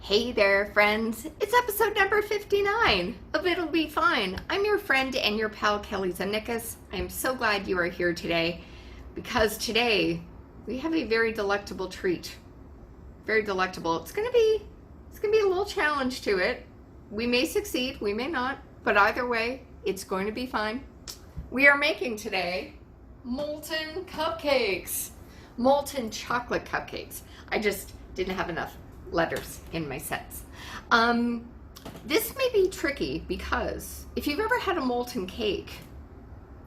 Hey there, friends. It's episode number 59 of It'll Be Fine. I'm your friend and your pal, Kelly Zanickas. I am so glad you are here today because today we have a very delectable treat. Very delectable. It's gonna be a little challenge to it. We may succeed, we may not, but either way, it's going to be fine. We are making today molten cupcakes, molten chocolate cupcakes. I just didn't have enough letters in my sets. This may be tricky because if you've ever had a molten cake,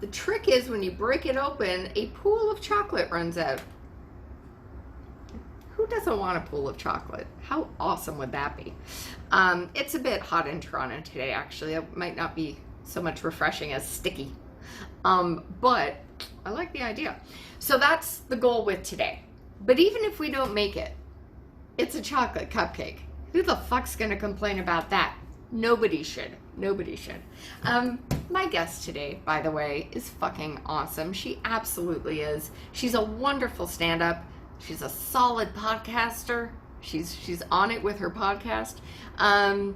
the trick is when you break it open, a pool of chocolate runs out. Who doesn't want a pool of chocolate? How awesome would that be? It's a bit hot in Toronto today, actually. It might not be so much refreshing as sticky. But I like the idea. So that's the goal with today. But even if we don't make it, it's a chocolate cupcake. Who the fuck's gonna complain about that? Nobody should. Nobody should. My guest today, by the way, is fucking awesome. She absolutely is. She's a wonderful stand-up. She's a solid podcaster. She's on it with her podcast. And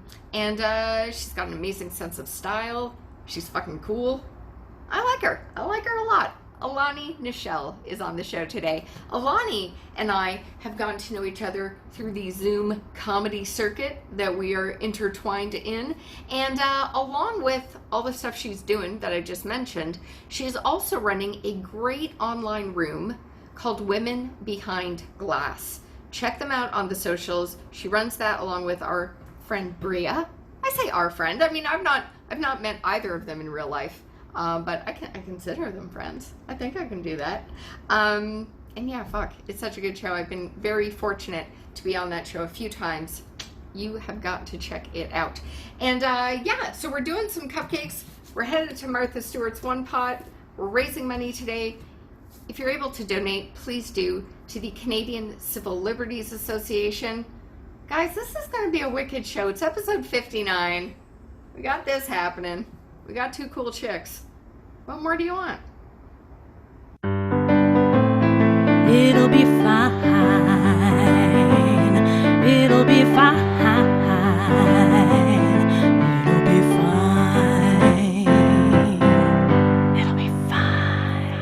she's got an amazing sense of style. She's fucking cool. I like her. I like her a lot. Elani Nichelle is on the show today. Elani and I have gotten to know each other through the Zoom comedy circuit that we are intertwined in. And along with all the stuff she's doing that I just mentioned, she's also running a great online room called Women Behind Glass. Check them out on the socials. She runs that along with our friend Bria. I say our friend. I mean, I've not met either of them in real life. But I consider them friends. I think I can do that. And yeah, fuck, it's such a good show. I've been very fortunate to be on that show a few times. You have got to check it out. And yeah, so we're doing some cupcakes. We're headed to Martha Stewart's One Pot. We're raising money today. If you're able to donate, please do, to the Canadian Civil Liberties Association. Guys, this is going to be a wicked show. It's episode 59. We got this happening. We got two cool chicks. What more do you want? It'll be fine. It'll be fine. It'll be fine. It'll be fine.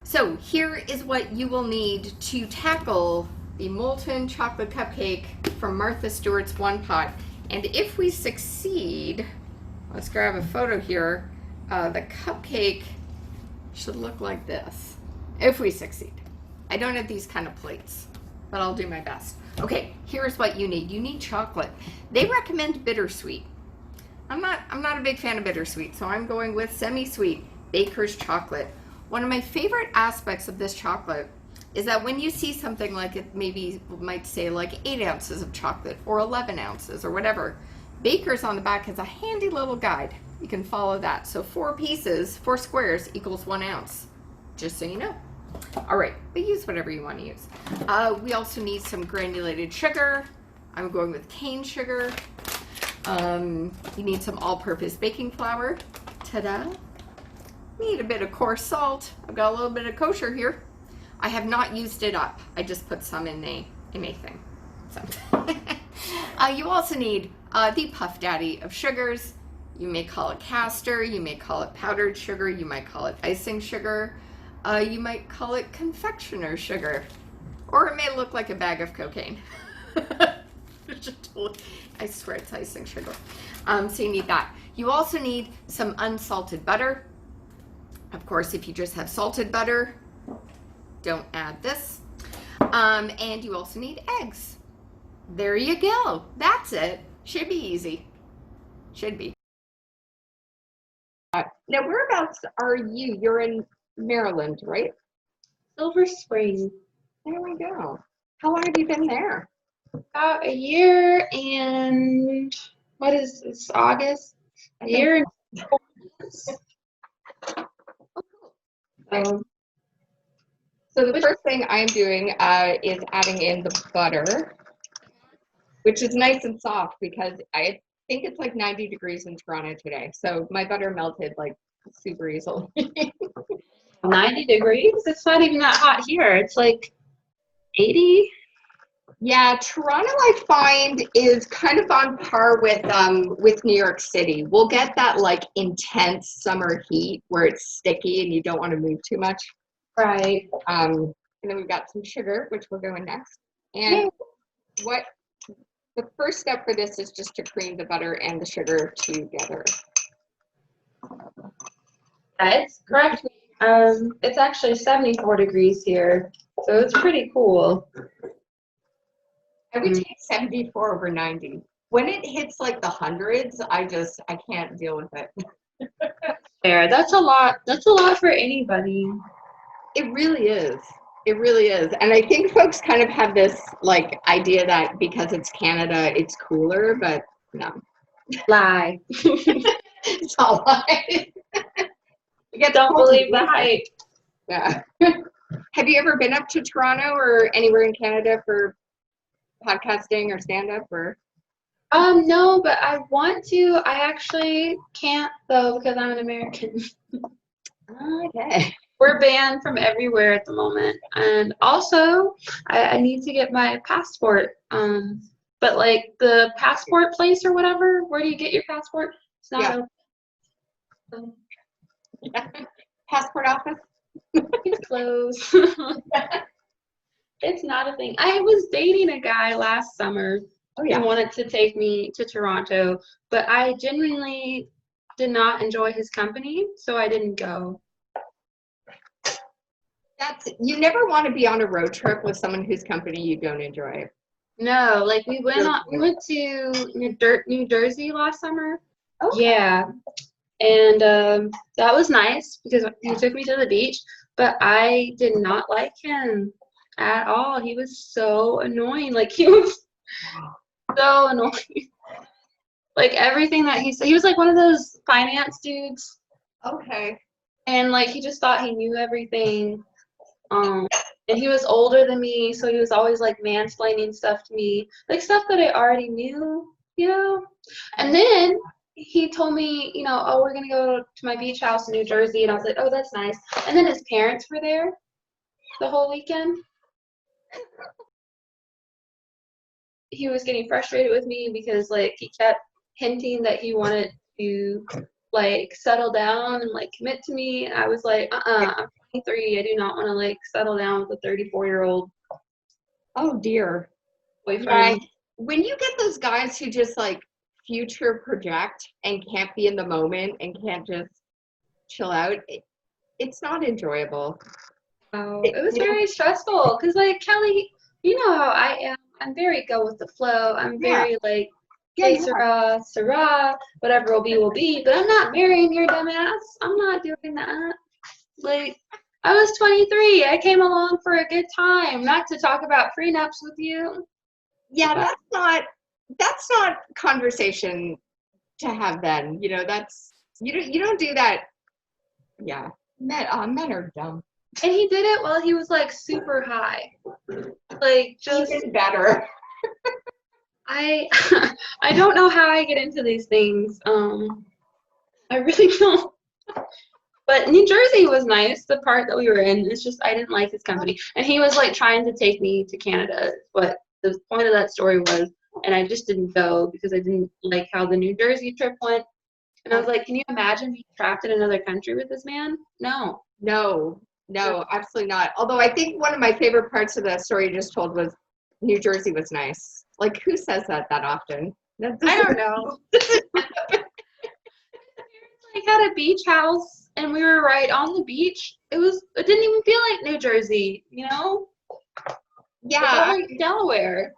So here is what you will need to tackle the molten chocolate cupcake from Martha Stewart's One Pot. And if we succeed, let's grab a photo here. The cupcake should look like this. If we succeed. I don't have these kind of plates, but I'll do my best. Okay, here's what you need. You need chocolate. They recommend bittersweet. I'm not a big fan of bittersweet, so I'm going with semi-sweet baker's chocolate. One of my favorite aspects of this chocolate is that when you see something like it maybe might say like 8 ounces of chocolate or 11 ounces or whatever, Baker's on the back has a handy little guide. You can follow that. So 4 pieces, 4 squares equals 1 ounce, just so you know. All right, but use whatever you want to use. We also need some granulated sugar. I'm going with cane sugar. You need some all-purpose baking flour. Ta-da. Need a bit of coarse salt. I've got a little bit of kosher here. I have not used it up. I just put some in a thing. So. You also need the Puff Daddy of sugars. You may call it castor. You may call it powdered sugar. You might call it icing sugar. You might call it confectioner sugar. Or it may look like a bag of cocaine. I swear it's icing sugar. So you need that. You also need some unsalted butter. Of course, if you just have salted butter, don't add this. And you also need eggs. There you go. That's it. Should be easy. Should be. Now, whereabouts are you? You're in Maryland, right? Silver Spring. There we go. How long have you been there? About a year and what is this, August? A year and 4 months. So the first thing I'm doing is adding in the butter, which is nice and soft because I think it's like 90 degrees in Toronto today. So my butter melted like super easily. 90 degrees? It's not even that hot here. It's like 80. Yeah, Toronto I find is kind of on par with New York City. We'll get that like intense summer heat where it's sticky and you don't want to move too much. Right. And then we've got some sugar, which will go in next. And what the first step for this is just to cream the butter and the sugar together. That's correct. It's actually 74 degrees here, so it's pretty cool. I would take 74 over 90. When it hits like the hundreds, I can't deal with it. There, that's a lot. That's a lot for anybody. It really is. It really is. And I think folks kind of have this like idea that because it's Canada, it's cooler, but no. Lie. It's all right. Don't believe the hype. Yeah. Have you ever been up to Toronto or anywhere in Canada for podcasting or stand-up or? No, but I want to. I actually can't though because I'm an American. Okay. We're banned from everywhere at the moment, and also I need to get my passport. But like the passport place or whatever, where do you get your passport? It's not open. Yeah. Passport office. It's closed. It's not a thing. I was dating a guy last summer who wanted to take me to Toronto, but I genuinely did not enjoy his company, so I didn't go. You never want to be on a road trip with someone whose company you don't enjoy. No, like we went to New Jersey last summer. Oh yeah, and that was nice because he took me to the beach, but I did not like him at all. He was so annoying. Like he was so annoying. Like everything that he said, he was like one of those finance dudes. Okay. And like he just thought he knew everything. And he was older than me, so he was always like mansplaining stuff to me, like stuff that I already knew, you know. And then he told me, you know, oh, we're gonna go to my beach house in New Jersey, and I was like, oh, that's nice. And then his parents were there the whole weekend. He was getting frustrated with me because like he kept hinting that he wanted to like settle down and like commit to me, and I was like, I'm 23. I do not want to like settle down with a 34-year-old. Oh dear. Boyfriend. Right. When you get those guys who just like future project and can't be in the moment and can't just chill out, it's not enjoyable. Oh, it was very stressful because like Kelly, you know how I am. I'm very go with the flow. I'm very like, hey, Sarah, whatever will be. But I'm not marrying your dumb ass. I'm not doing that. Like, I was 23. I came along for a good time, not to talk about prenups with you. Yeah, that's not conversation to have then. You know, that's you don't do that. Yeah. Men are dumb. And he did it while he was like super high. Like just even better. I don't know how I get into these things. I really don't. But New Jersey was nice, the part that we were in. It's just I didn't like his company. And he was like trying to take me to Canada, what the point of that story was. And I just didn't go because I didn't like how the New Jersey trip went. And I was like, can you imagine being trapped in another country with this man? No. No, absolutely not. Although I think one of my favorite parts of the story you just told was New Jersey was nice. Like, who says that often? I don't know. We had a beach house, and we were right on the beach. It didn't even feel like New Jersey, you know? Yeah. It felt like Delaware.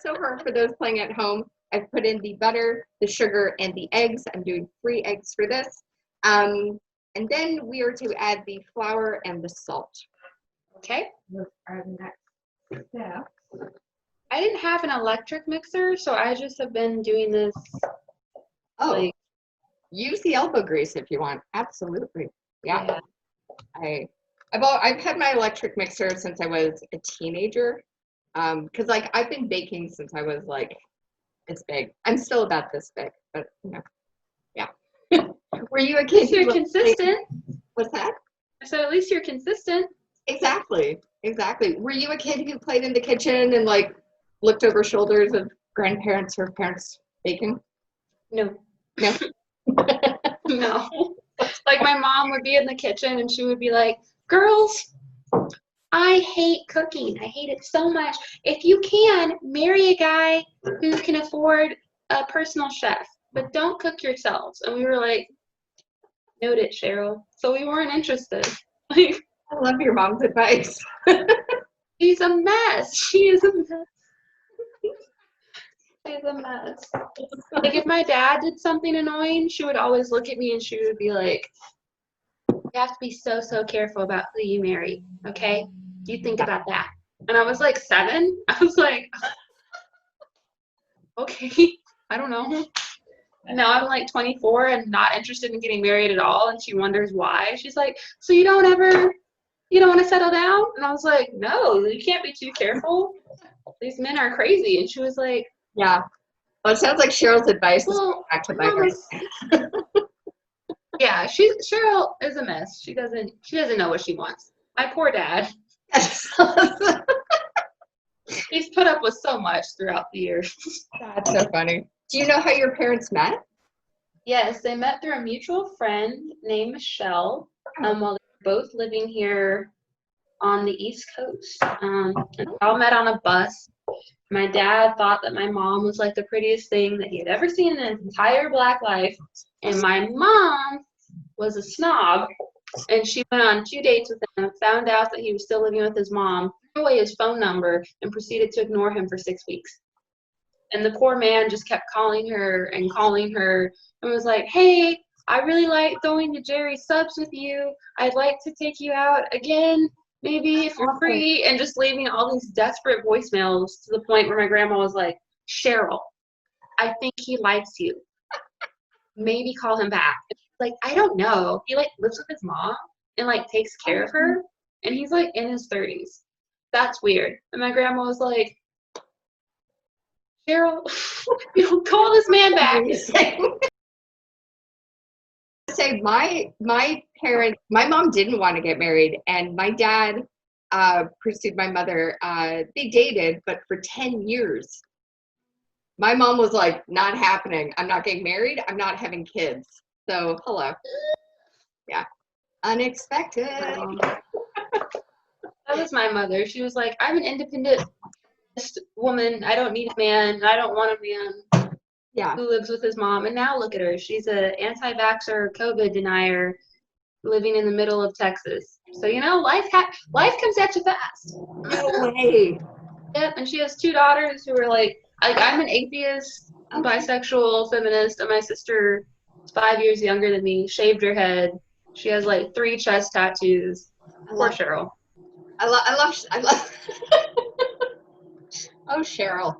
So for those playing at home, I've put in the butter, the sugar, and the eggs. I'm doing 3 eggs for this. And then we are to add the flour and the salt. Okay? Those are the next steps. I didn't have an electric mixer, so I just have been doing this. Oh, use the elbow grease if you want. Absolutely. Yeah. I've had my electric mixer since I was a teenager. Because like I've been baking since I was like this big. I'm still about this big, but you know, yeah. Were you a kid? You're consistent. What's that? So at least you're consistent. Exactly. Exactly. Were you a kid who played in the kitchen and like looked over shoulders of grandparents or parents baking? No. No. No. Like my mom would be in the kitchen and she would be like, girls, I hate cooking. I hate it so much. If you can, marry a guy who can afford a personal chef, but don't cook yourselves. And we were like, noted, Cheryl. So we weren't interested. Like, I love your mom's advice. she's a mess. She is a mess. She's a mess. Like if my dad did something annoying, she would always look at me and she would be like, you have to be so, so careful about who you marry, okay? You think about that. And I was like 7. I was like, okay, I don't know. And now I'm like 24 and not interested in getting married at all. And she wonders why. She's like, so you don't want to settle down? And I was like, no, you can't be too careful. These men are crazy. And she was like, Yeah. Well, it sounds like Cheryl's advice is well, back to my Mama, yeah, Cheryl is a mess. She doesn't know what she wants. My poor dad. He's put up with so much throughout the years. That's so funny. Do you know how your parents met? Yes, they met through a mutual friend named Michelle, while they were both living here on the East Coast. And they all met on a bus. My dad thought that my mom was like the prettiest thing that he had ever seen in his entire Black life. And my mom was a snob. And she went on 2 dates with him, found out that he was still living with his mom, threw away his phone number, and proceeded to ignore him for 6 weeks. And the poor man just kept calling her and was like, hey, I really like going to Jerry's Subs with you. I'd like to take you out again, maybe if you're free, and just leaving all these desperate voicemails to the point where my grandma was like, Cheryl, I think he likes you. Maybe call him back. And she's like, I don't know. He like lives with his mom and like takes care of her, and he's like in his 30s. That's weird. And my grandma was like, Cheryl, call this man back. Say my mom didn't want to get married, and my dad pursued my mother. They dated, but for 10 years. My mom was like, not happening. I'm not getting married. I'm not having kids. So hello. Yeah. Unexpected. That was my mother. She was like, I'm an independent woman. I don't need a man. I don't want a man who lives with his mom. And now look at her. She's an anti-vaxxer, COVID denier, living in the middle of Texas. So, life comes at you fast. No way. Yep. And she has 2 daughters who are like I'm an atheist, bisexual, feminist, and my sister is 5 years younger than me, shaved her head. She has like 3 chest tattoos. Poor Cheryl. I love Oh, Cheryl.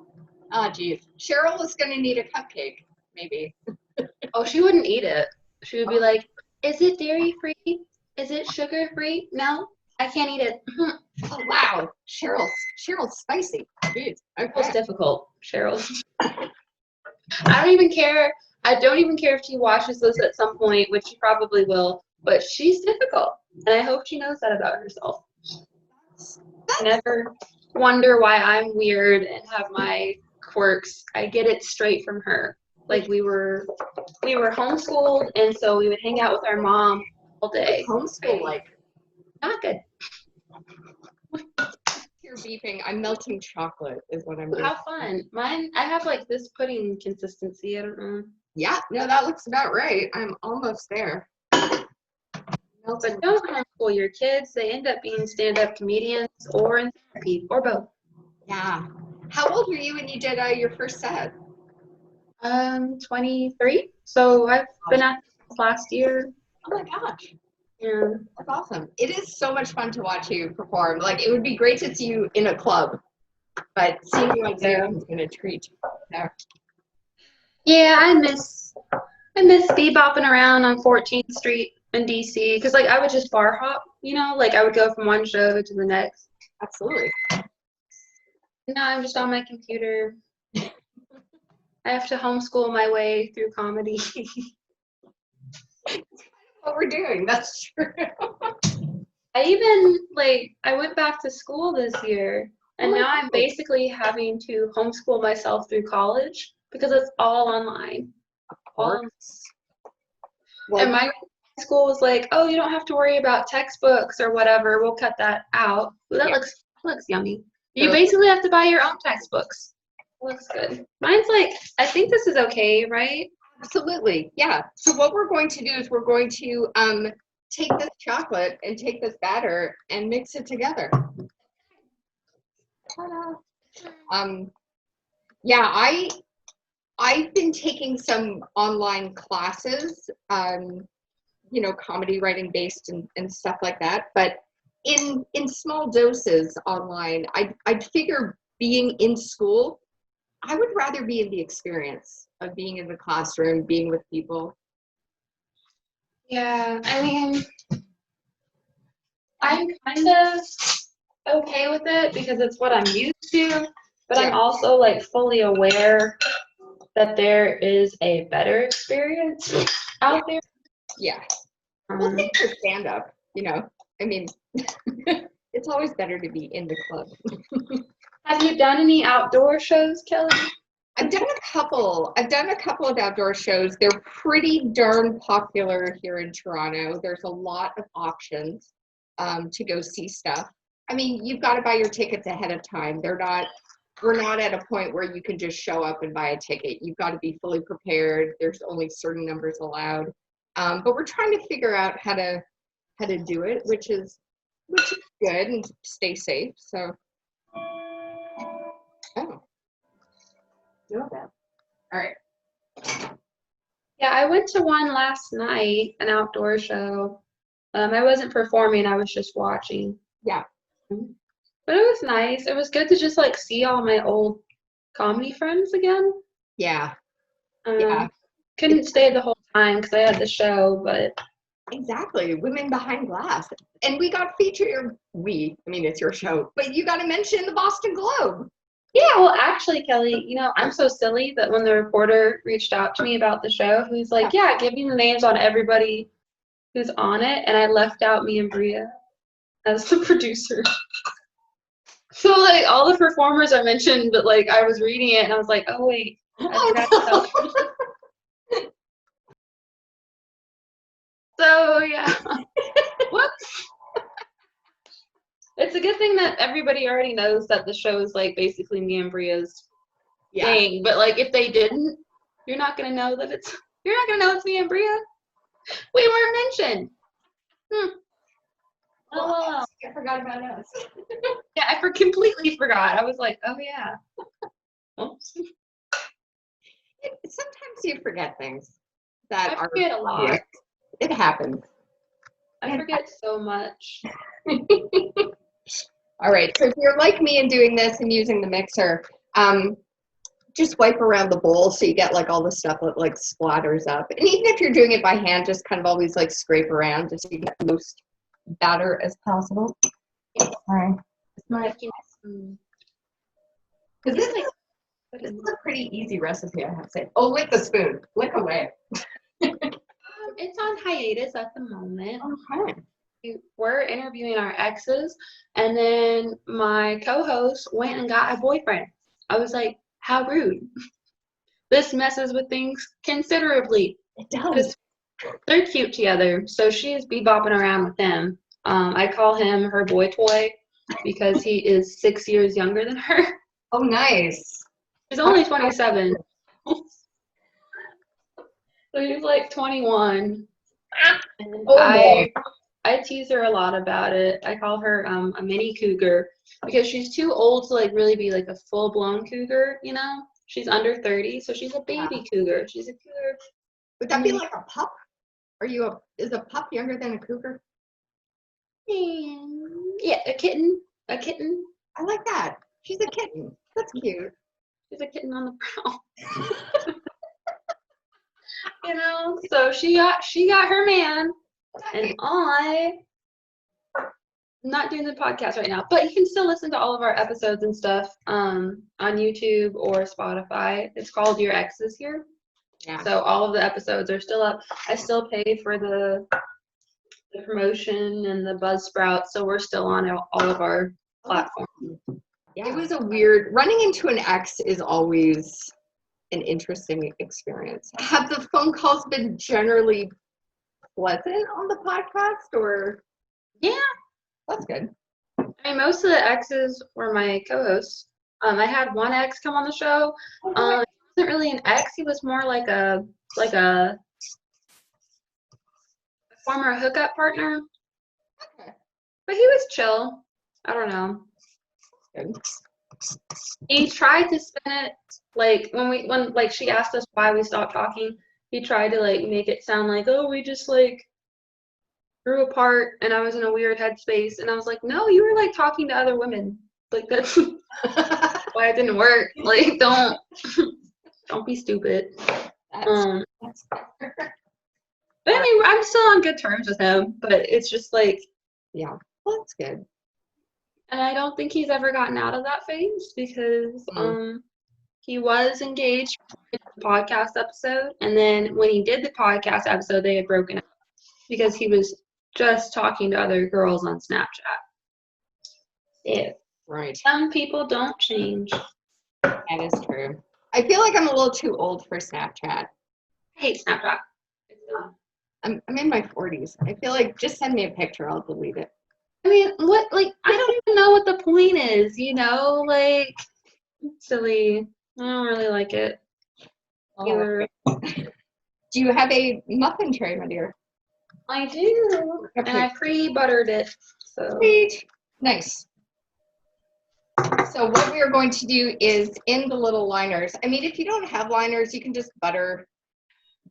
Oh, geez. Cheryl is going to need a cupcake, maybe. Oh, she wouldn't eat it. She would be like, is it dairy-free? Is it sugar-free? No, I can't eat it. Oh, wow. Cheryl's spicy. Jeez. Okay. It's difficult, Cheryl. I don't even care. I don't even care if she watches this at some point, which she probably will, but she's difficult. And I hope she knows that about herself. I never wonder why I'm weird and have my quirks. I get it straight from her. Like we were homeschooled, and so we would hang out with our mom all day. Homeschool, like? Not good. You're beeping. I'm melting chocolate is what I'm doing. How fun. Mine, I have like this pudding consistency. I don't know. Yeah, no, that looks about right. I'm almost there. But don't homeschool your kids. They end up being stand-up comedians or in therapy or both. Yeah. How old were you when you did your first set? 23. So I've been at this last year. Oh my gosh. Yeah. That's awesome. It is so much fun to watch you perform. Like, it would be great to see you in a club, but seeing you on Zoom is going to treat you there. Yeah, I miss bebopping around on 14th Street in DC because like I would just bar hop, like I would go from one show to the next. Absolutely. Now I'm just on my computer. I have to homeschool my way through comedy. What we're doing, that's true. I even, like, I went back to school this year, and my now I'm God. basically having to homeschool myself through college because it's all online. Of All course. Well, And my school was like, "Oh, you don't have to worry about textbooks or whatever. We'll cut that out." Well, that Yeah. looks yummy. You So- basically have to buy your own textbooks. Looks good. Mine's like, I think this is okay, right? absolutely. Yeah. So what we're going to do is we're going to take this chocolate and take this batter and mix it together. Ta-da. Yeah, I've been taking some online classes, comedy writing based and stuff like that. But in small doses online, I'd figure being in school, I would rather be in the experience of being in the classroom, being with people. Yeah, I mean, I'm kind of okay with it because it's what I'm used to, but I'm Yeah. also like fully aware that there is a better experience out there. Yeah. Well, Um, thanks for stand up. I mean, it's always better to be in the club. have you done any outdoor shows, Kelly? I've done a couple of outdoor shows. They're pretty darn popular here in Toronto. There's a lot of options to go see stuff. I mean, you've got to buy your tickets ahead of time. We're not at a point where you can just show up and buy a ticket. You've got to be fully prepared. There's only certain numbers allowed. But we're trying to figure out how to do it, which is good, and stay safe. So, oh. Know that. All right. Yeah, I went to one last night, an outdoor show. I wasn't performing, I was just watching. Yeah. But it was nice. It was good to just like see all my old comedy friends again. Yeah. Um, Yeah. Couldn't stay the whole time because I had the show, but Exactly. Women Behind Glass. And we got featured. I mean, it's your show, but you got to mention the Boston Globe. yeah, well, actually, Kelly, I'm so silly that when the reporter reached out to me about the show, he was like, yeah, give me the names on everybody who's on it, and I left out me and Bria as the producer. So, like, all the performers are mentioned, but, like, I was reading it, and I was like, oh, wait, I forgot to tell you. So, yeah. Whoops. It's a good thing that everybody already knows that the show is, like, basically me and Bria's thing. But, like, if they didn't, you're not going to know it's me and Bria. We weren't mentioned. Oh, I forgot about us. Yeah, I completely forgot. I was like, oh, yeah. Oops. Sometimes you forget things that I forget a lot. Yeah, it happens. I forget so much. All right. So if you're like me and doing this and using the mixer, just wipe around the bowl so you get like all the stuff that like splatters up. And even if you're doing it by hand, just kind of always like scrape around just so you get the most batter as possible. All right. Because this is a pretty easy recipe, I have to say. Oh, lick the spoon. Lick away. It's on hiatus at the moment. Okay. We're interviewing our exes, and then my co-host went and got a boyfriend. I was like, how rude. This messes with things considerably. It does. They're cute together, so she's bebopping around with him. I call him her boy toy because he is 6 years younger than her. Oh, nice. He's only 27. So he's like 21. And I tease her a lot about it. I call her a mini cougar because she's too old to like really be like a full-blown cougar, She's under 30, so she's a baby cougar. She's a cougar. Would that be like a pup? Is a pup younger than a cougar? Yeah, a kitten. A kitten. I like that. She's a kitten. That's cute. She's a kitten on the prowl. So she got her man, and I'm not doing the podcast right now, but you can still listen to all of our episodes and stuff on YouTube or Spotify. It's called Your Exes Here. Yeah. So all of the episodes are still up. I still pay for the the promotion and the Buzzsprout, so we're still on all of our platforms. It was a weird, running into an ex is always an interesting experience. Have the phone calls been generally pleasant on the podcast, or? Yeah. That's good. I mean, most of the exes were my co-hosts. I had one ex come on the show. He wasn't really an ex. He was more like a former hookup partner. Okay. But he was chill. I don't know. Good. He tried to spin it like when like she asked us why we stopped talking. He tried to like make it sound like, oh, we just like grew apart and I was in a weird headspace, and I was like, no, you were like talking to other women. Like that's why it didn't work. Like don't be stupid. That's But I mean, I'm still on good terms with him, but it's just like, yeah, well, that's good. and I don't think he's ever gotten out of that phase because he was engaged in the podcast episode, and then when he did the podcast episode, they had broken up because he was just talking to other girls on Snapchat. Yeah. Right. Some people don't change. That is true. I feel like I'm a little too old for Snapchat. I hate Snapchat. It's not. I'm in my 40s. I feel like just send me a picture, I'll delete it. I mean, what, like, I don't even know what the point is, you know? Like, it's silly. I don't really like it. Either. Do you have a muffin tray, my dear? I do. Okay. And I pre-buttered it. So. Sweet. Nice. So what we are going to do is in the little liners. I mean, if you don't have liners, you can just butter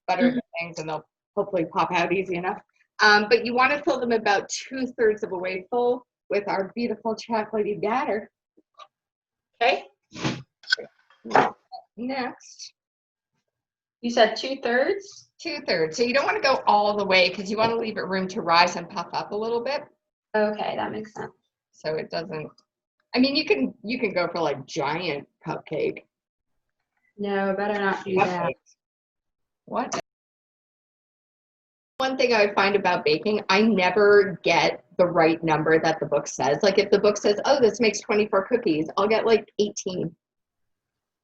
the things and they'll hopefully pop out easy enough. But you want to fill them about 2/3 of a way full with our beautiful chocolatey batter. Okay. Next. You said 2/3? 2/3. So you don't want to go all the way because you want to leave it room to rise and puff up a little bit. Okay, that makes sense. So it doesn't. I mean, you can go for like giant cupcake. No, better not do that. What? One thing I find about baking, I never get the right number that the book says. Like if the book says, oh, this makes 24 cookies, I'll get like 18.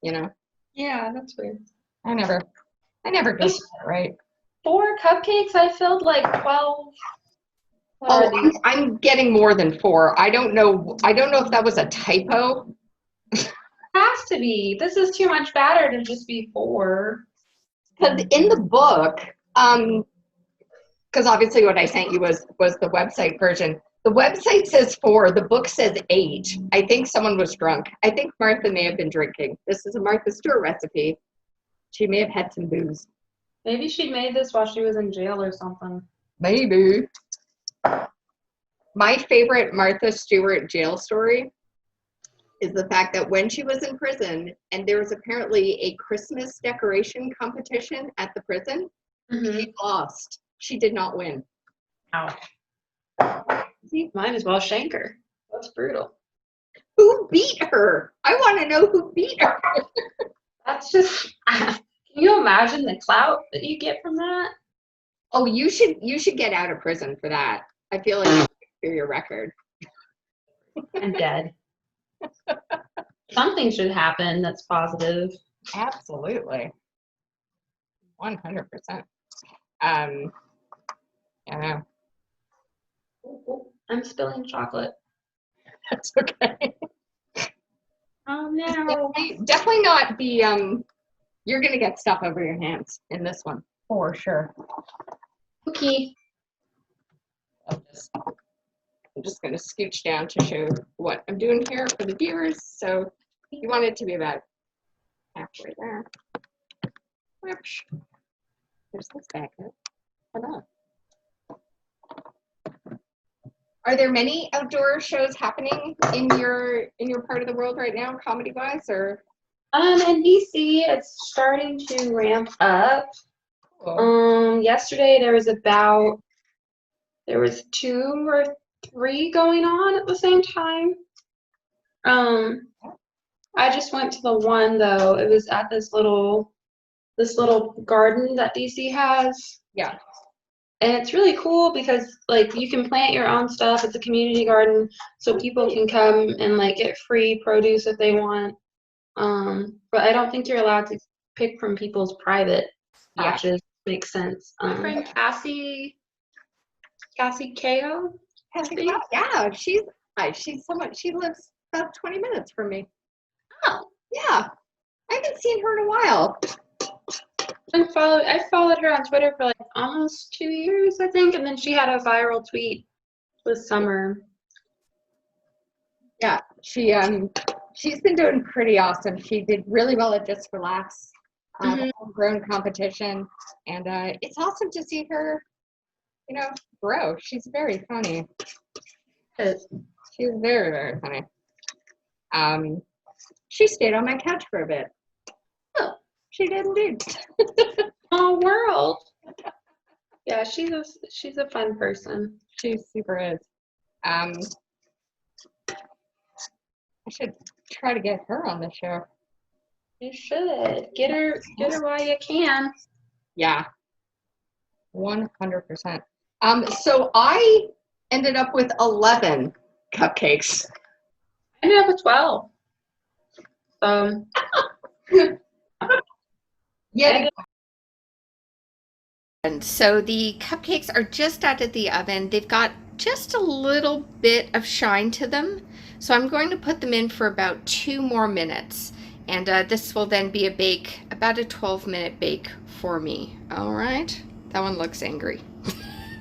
You know? Yeah, that's weird. I never get that right. 4 cupcakes, I filled like 12. Oh, I'm getting more than 4. I don't know if that was a typo. It has to be. This is too much batter to just be 4. Because in the book, because obviously what I sent you was the website version. The website says 4. The book says 8. I think someone was drunk. I think Martha may have been drinking. This is a Martha Stewart recipe. She may have had some booze. Maybe she made this while she was in jail or something. Maybe. My favorite Martha Stewart jail story is the fact that when she was in prison and there was apparently a Christmas decoration competition at the prison, she lost. She did not win. Ow. Might as well shank her. That's brutal. Who beat her? I want to know who beat her. That's just, can you imagine the clout that you get from that? Oh, you should get out of prison for that. I feel like you should clear your record. I'm dead. Something should happen that's positive. Absolutely. 100%. I know. I'm spilling chocolate. That's okay. Oh no. Definitely not the, you're going to get stuff over your hands in this one, for sure. Okay. I'm just going to scooch down to show what I'm doing here for the viewers. So you want it to be about halfway there. Whoops. There's this back up. Hello. Are there many outdoor shows happening in your part of the world right now, comedy-wise, or? In DC, it's starting to ramp up. Cool. Yesterday there was 2 or 3 going on at the same time. I just went to the one though. It was at this little garden that DC has. Yeah. And it's really cool because like you can plant your own stuff. It's a community garden, so people can come and like get free produce if they want. But I don't think you're allowed to pick from people's private patches. Makes sense. My friend Cassie Kao. Yeah, she's someone. She lives about 20 minutes from me. Oh, Yeah, I haven't seen her in a while. I followed her on Twitter for like almost 2 years, I think, and then she had a viral tweet this summer. Yeah, she's been doing pretty awesome. She did really well at Just for Laughs, homegrown competition, and it's awesome to see her, grow. She's very funny. She's very, very funny. She stayed on my couch for a bit. Oh, she did indeed. Oh, world. Yeah, she's a fun person. She super is. I should try to get her on the show. You should get her while you can. Yeah, 100%. So I ended up with 11 cupcakes. I ended up with 12. Yeah. And so the cupcakes are just out of the oven. They've got just a little bit of shine to them. So I'm going to put them in for about 2 more minutes. And this will then be a bake, about a 12-minute bake for me. All right. That one looks angry.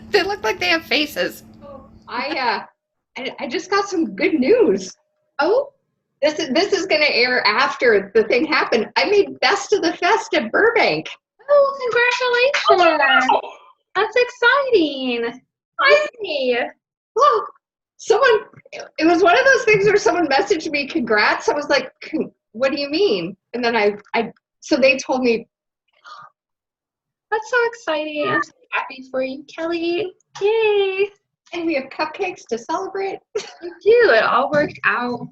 They look like they have faces. I just got some good news. Oh, this is going to air after the thing happened. I made Best of the Fest at Burbank. Oh, congratulations. Oh, That's exciting. Yay. well, it was one of those things where someone messaged me, congrats. I was like, what do you mean? And then so they told me. That's so exciting. I'm so happy for you, Kelly. Yay. And we have cupcakes to celebrate. We do. It all worked out.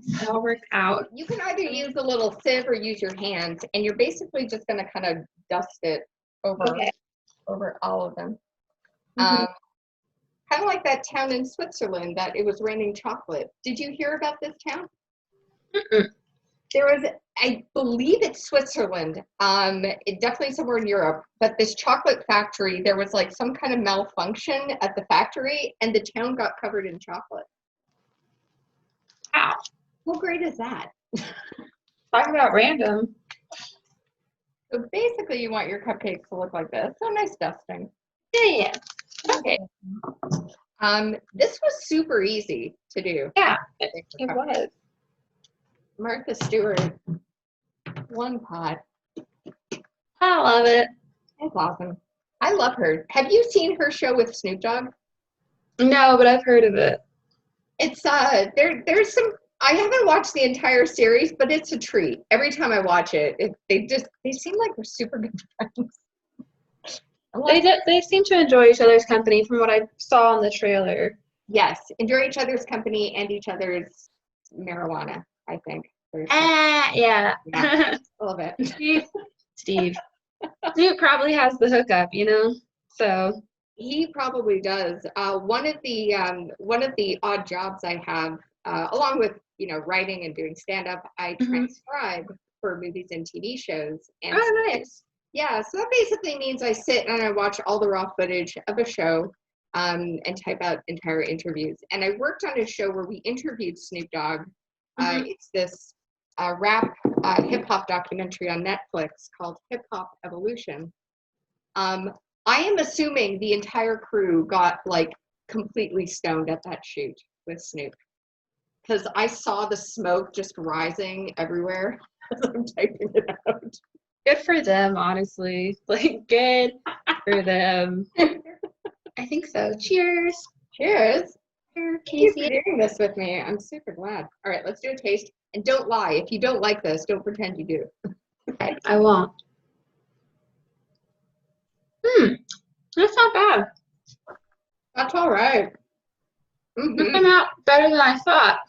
You can either use a little sieve or use your hands, and you're basically just going to kind of dust it over all of them. Kind of like that town in Switzerland that it was raining chocolate. Did you hear about this town? There was, I believe it's Switzerland, definitely somewhere in Europe, but this chocolate factory, there was like some kind of malfunction at the factory and the town got covered in chocolate. Wow. How great is that? Talk about random. So basically you want your cupcakes to look like this. So nice dusting. Yeah. Okay. This was super easy to do. Yeah, it was. Martha Stewart, one pot. I love it. That's awesome. I love her. Have you seen her show with Snoop Dogg? No, but I've heard of it. It's there's some. I haven't watched the entire series, but it's a treat. Every time I watch it, they seem like we're super good friends. They seem to enjoy each other's company from what I saw in the trailer. Yes, enjoy each other's company and each other's marijuana, I think. Yeah. A little bit. Steve. Snoop probably has the hookup, so. He probably does. One of the odd jobs I have, along with writing and doing stand-up, I transcribe for movies and TV shows. And nice. Yeah, so that basically means I sit and I watch all the raw footage of a show and type out entire interviews. And I worked on a show where we interviewed Snoop Dogg. It's this rap hip-hop documentary on Netflix called Hip Hop Evolution. I am assuming the entire crew got like completely stoned at that shoot with Snoop, because I saw the smoke just rising everywhere as I'm typing it out. Good for them, honestly. Like, good for them. I think so. Cheers. Cheers. Here, Thank you for Casey. doing this with me. I'm super glad. All right, let's do a taste. And don't lie. If you don't like this, don't pretend you do. Okay, I won't. That's not bad. That's all right. It came out better than I thought.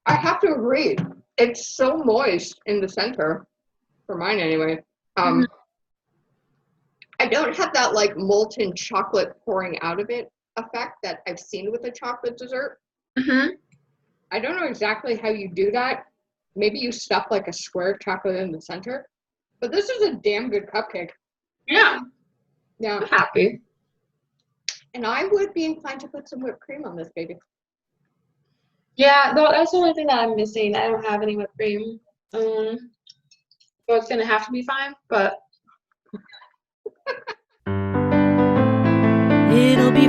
I have to agree. It's so moist in the center, for mine anyway. I I don't have that like molten chocolate pouring out of it effect that I've seen with a chocolate dessert. Mm-hmm. I don't know exactly how you do that. Maybe you stuff like a square of chocolate in the center. But this is a damn good cupcake. Yeah, Yeah. I'm happy. And I would be inclined to put some whipped cream on this baby. Yeah, though that's the only thing that I'm missing. I don't have any whipped cream. So it's gonna have to be fine, but It'll be